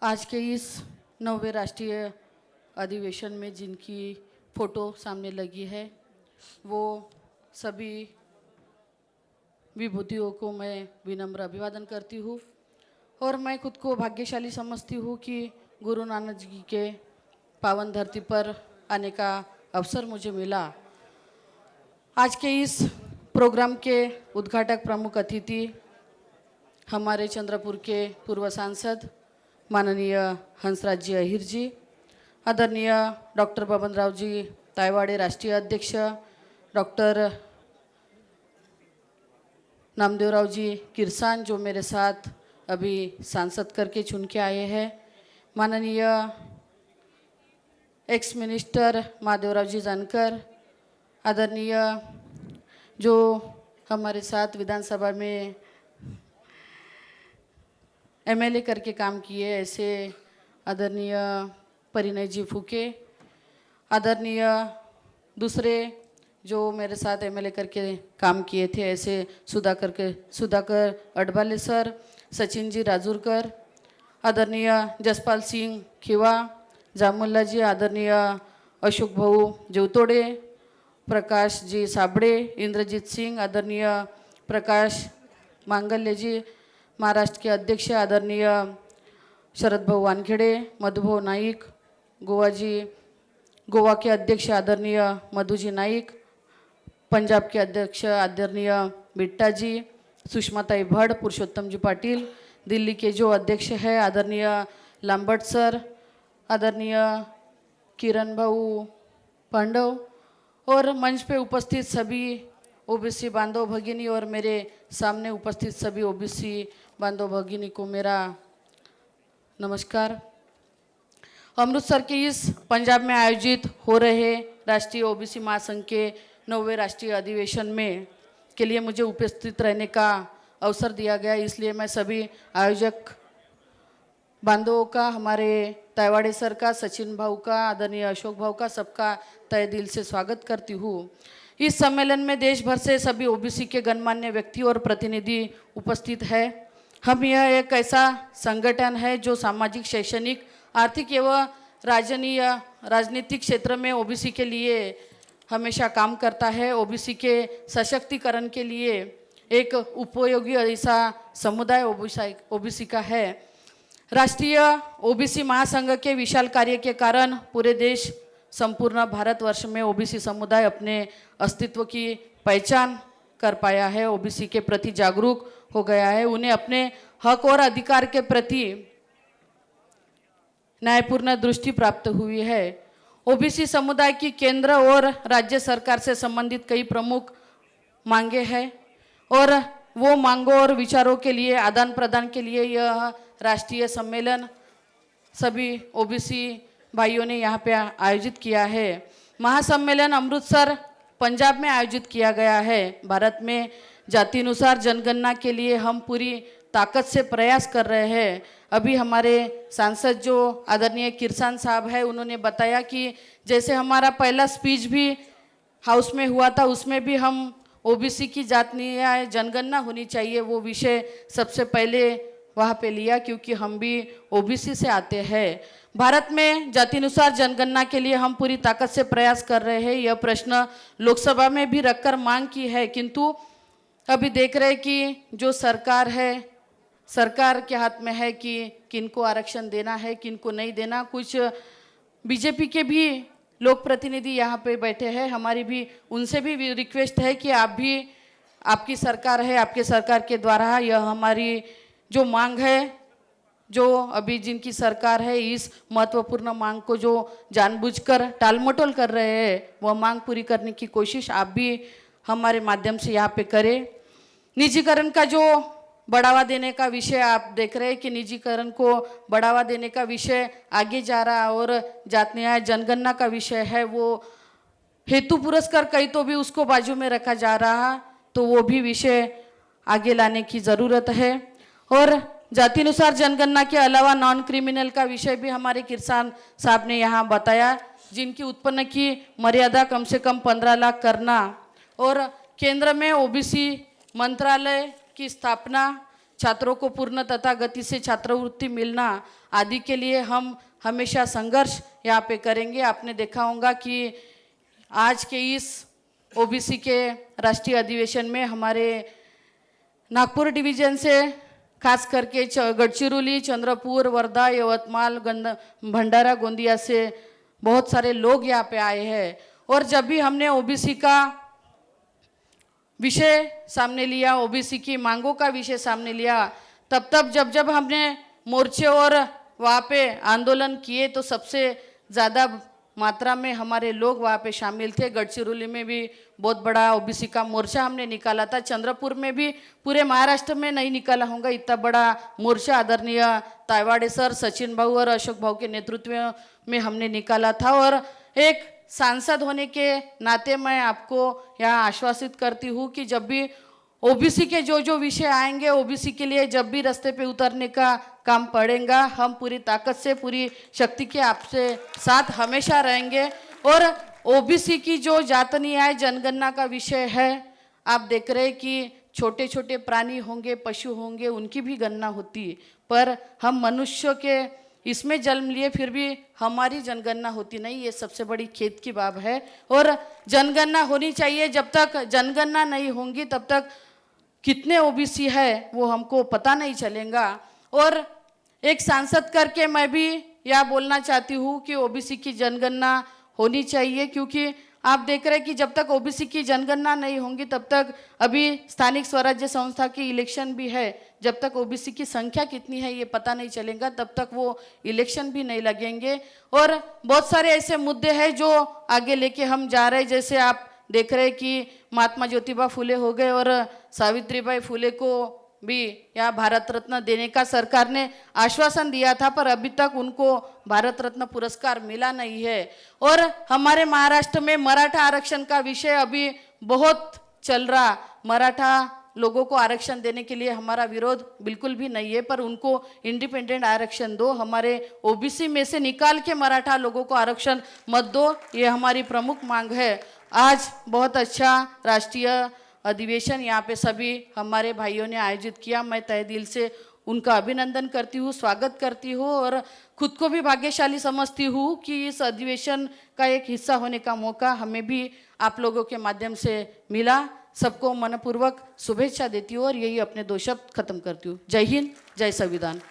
आज के इस 9वें राष्ट्रीय अधिवेशन में जिनकी फ़ोटो सामने लगी है वो सभी विभूतियों को मैं विनम्र अभिवादन करती हूँ और मैं खुद को भाग्यशाली समझती हूँ कि गुरु नानक जी के पावन धरती पर आने का अवसर मुझे मिला। आज के इस प्रोग्राम के उद्घाटक प्रमुख अतिथि हमारे चंद्रपुर के पूर्व सांसद माननीय हंसराज जी अहिर जी, आदरणीय डॉक्टर बबन राव जी तायवाड़े राष्ट्रीय अध्यक्ष, डॉक्टर नामदेवराव जी किरसान जो मेरे साथ अभी सांसद करके चुन के आए हैं, माननीय एक्स मिनिस्टर महादेवराव जी जानकर, आदरणीय जो हमारे साथ विधानसभा में एमएलए करके काम किए ऐसे आदरणीय परिणय जी फूके, आदरणीय दूसरे जो मेरे साथ एमएलए करके काम किए थे ऐसे सुधाकर अडबाले सर, सचिन जी राजूरकर, आदरणीय जसपाल सिंह खिवा, जामुल्ला जी, आदरणीय अशोक भाऊ जवतोड़े, प्रकाश जी साबड़े, इंद्रजीत सिंह, आदरणीय प्रकाश मांगल्य जी, महाराष्ट्र के अध्यक्ष आदरणीय शरद भाऊ वानखेड़े, मधुभाऊ नाईक, गोवा के अध्यक्ष आदरणीय मधुजी नाईक, पंजाब के अध्यक्ष आदरणीय बिट्टा जी, सुषमाताई भट्ट, पुरुषोत्तम जी पाटिल, दिल्ली के जो अध्यक्ष है आदरणीय लांबट सर, आदरणीय किरण भाऊ पांडव और मंच पे उपस्थित सभी ओबीसी बांधव भगिनी और मेरे सामने उपस्थित सभी ओबीसी बांधव भगिनी को मेरा नमस्कार। अमृतसर के इस पंजाब में आयोजित हो रहे राष्ट्रीय ओबीसी महासंघ के 9वें राष्ट्रीय अधिवेशन में के लिए मुझे उपस्थित रहने का अवसर दिया गया, इसलिए मैं सभी आयोजक बांधवों का, हमारे तायवाड़े सर का, सचिन भाऊ का, आदरणीय अशोक भाऊ का, सबका तहे दिल से स्वागत करती हूँ। इस सम्मेलन में देश भर से सभी ओबीसी के गणमान्य व्यक्ति और प्रतिनिधि उपस्थित है। हम यह एक ऐसा संगठन है जो सामाजिक, शैक्षणिक, आर्थिक एवं राजनीतिक क्षेत्र में ओबीसी के लिए हमेशा काम करता है। ओबीसी के सशक्तिकरण के लिए एक उपयोगी ऐसा समुदाय ओबीसी का है। राष्ट्रीय ओबीसी महासंघ के विशाल कार्य के कारण पूरे देश, संपूर्ण भारतवर्ष में ओबीसी समुदाय अपने अस्तित्व की पहचान कर पाया है, ओबीसी के प्रति जागरूक हो गया है, उन्हें अपने हक और अधिकार के प्रति न्यायपूर्ण दृष्टि प्राप्त हुई है। ओबीसी समुदाय की केंद्र और राज्य सरकार से संबंधित कई प्रमुख मांगे हैं और वो मांगों और विचारों के लिए आदान प्रदान के लिए यह राष्ट्रीय सम्मेलन सभी ओबीसी भाइयों ने यहाँ पे आयोजित किया है। महासम्मेलन अमृतसर पंजाब में आयोजित किया गया है। भारत में जातिनुसार जनगणना के लिए हम पूरी ताकत से प्रयास कर रहे हैं। अभी हमारे सांसद जो आदरणीय किरसान साहब है उन्होंने बताया कि जैसे हमारा पहला स्पीच भी हाउस में हुआ था, उसमें भी हम ओबीसी की जातीय जनगणना होनी चाहिए वो विषय सबसे पहले वहाँ पे लिया, क्योंकि हम भी ओबीसी से आते हैं। भारत में जातिनुसार जनगणना के लिए हम पूरी ताकत से प्रयास कर रहे हैं। यह प्रश्न लोकसभा में भी रखकर मांग की है, किंतु अभी देख रहे हैं कि जो सरकार है, सरकार के हाथ में है कि किनको आरक्षण देना है, किनको नहीं देना। कुछ बीजेपी के भी लोक प्रतिनिधि यहाँ पे बैठे हैं, हमारी भी उनसे भी रिक्वेस्ट है कि आप भी, आपकी सरकार है, आपके सरकार के द्वारा यह हमारी जो मांग है, जो अभी जिनकी सरकार है, इस महत्वपूर्ण मांग को जो जानबूझकर टालमटोल कर रहे हैं, वह मांग पूरी करने की कोशिश आप भी हमारे माध्यम से यहाँ पे करें। निजीकरण का जो बढ़ावा देने का विषय आप देख रहे हैं कि निजीकरण को बढ़ावा देने का विषय आगे जा रहा है और जात न्याय जनगणना का विषय है वो हेतु पुरस्कार कहीं तो भी उसको बाजू में रखा जा रहा, तो वो भी विषय आगे लाने की ज़रूरत है। और जातिनुसार जनगणना के अलावा नॉन क्रिमिनल का विषय भी हमारे किरसान साहब ने यहाँ बताया, जिनकी उत्पन्न की मर्यादा कम से कम 15 लाख करना और केंद्र में ओबीसी मंत्रालय की स्थापना, छात्रों को पूर्ण तथा गति से छात्रवृत्ति मिलना आदि के लिए हम हमेशा संघर्ष यहाँ पे करेंगे। आपने देखा होगा कि आज के इस ओबीसी के राष्ट्रीय अधिवेशन में हमारे नागपुर डिवीजन से खास करके गढ़चिरौली, चंद्रपुर, वर्धा, यवतमाल, भंडारा, गोंदिया से बहुत सारे लोग यहाँ पे आए हैं। और जब भी हमने ओबीसी का विषय सामने लिया, ओबीसी की मांगों का विषय सामने लिया, तब जब हमने मोर्चे और वहाँ पे आंदोलन किए तो सबसे ज़्यादा मात्रा में हमारे लोग वहाँ पे शामिल थे। गढ़चिरौली में भी बहुत बड़ा ओबीसी का मोर्चा हमने निकाला था। चंद्रपुर में भी, पूरे महाराष्ट्र में नहीं निकाला होगा इतना बड़ा मोर्चा आदरणीय तायवाड़े सर, सचिन भाऊ और अशोक भाऊ के नेतृत्व में हमने निकाला था। और एक सांसद होने के नाते मैं आपको यहाँ आश्वासित करती हूँ कि जब भी ओबीसी के जो विषय आएंगे, ओबीसी के लिए जब भी रास्ते पे उतरने का काम पड़ेगा, हम पूरी ताकत से, पूरी शक्ति के आपसे साथ हमेशा रहेंगे। और ओबीसी की जो जात न्याय जनगणना का विषय है, आप देख रहे हैं कि छोटे छोटे प्राणी होंगे, पशु होंगे, उनकी भी गणना होती है, पर हम मनुष्य के इसमें जन्म लिए फिर भी हमारी जनगणना होती नहीं। ये सबसे बड़ी खेद की बात है। और जनगणना होनी चाहिए। जब तक जनगणना नहीं होंगी तब तक कितने ओबीसी है वो हमको पता नहीं चलेगा। और एक सांसद करके मैं भी यह बोलना चाहती हूँ कि ओबीसी की जनगणना होनी चाहिए, क्योंकि आप देख रहे हैं कि जब तक ओबीसी की जनगणना नहीं होंगी तब तक, अभी स्थानिक स्वराज्य संस्था की इलेक्शन भी है, जब तक ओबीसी की संख्या कितनी है ये पता नहीं चलेगा, तब तक वो इलेक्शन भी नहीं लगेंगे। और बहुत सारे ऐसे मुद्दे हैं जो आगे लेके हम जा रहे हैं। जैसे आप देख रहे हैं कि महात्मा ज्योतिबा फुले हो गए और सावित्रीबाई फुले को भी यहाँ भारत रत्न देने का सरकार ने आश्वासन दिया था, पर अभी तक उनको भारत रत्न पुरस्कार मिला नहीं है। और हमारे महाराष्ट्र में मराठा आरक्षण का विषय अभी बहुत चल रहा। मराठा लोगों को आरक्षण देने के लिए हमारा विरोध बिल्कुल भी नहीं है, पर उनको इंडिपेंडेंट आरक्षण दो, हमारे ओबीसी में से निकाल के मराठा लोगों को आरक्षण मत दो, ये हमारी प्रमुख मांग है। आज बहुत अच्छा राष्ट्रीय अधिवेशन यहाँ पे सभी हमारे भाइयों ने आयोजित किया। मैं तहे दिल से उनका अभिनंदन करती हूँ, स्वागत करती हूँ और खुद को भी भाग्यशाली समझती हूँ कि इस अधिवेशन का एक हिस्सा होने का मौका हमें भी आप लोगों के माध्यम से मिला। सबको मनपूर्वक शुभेच्छा देती हूँ और यही अपने 2 शब्द खत्म करती हूँ। जय हिंद, जय संविधान।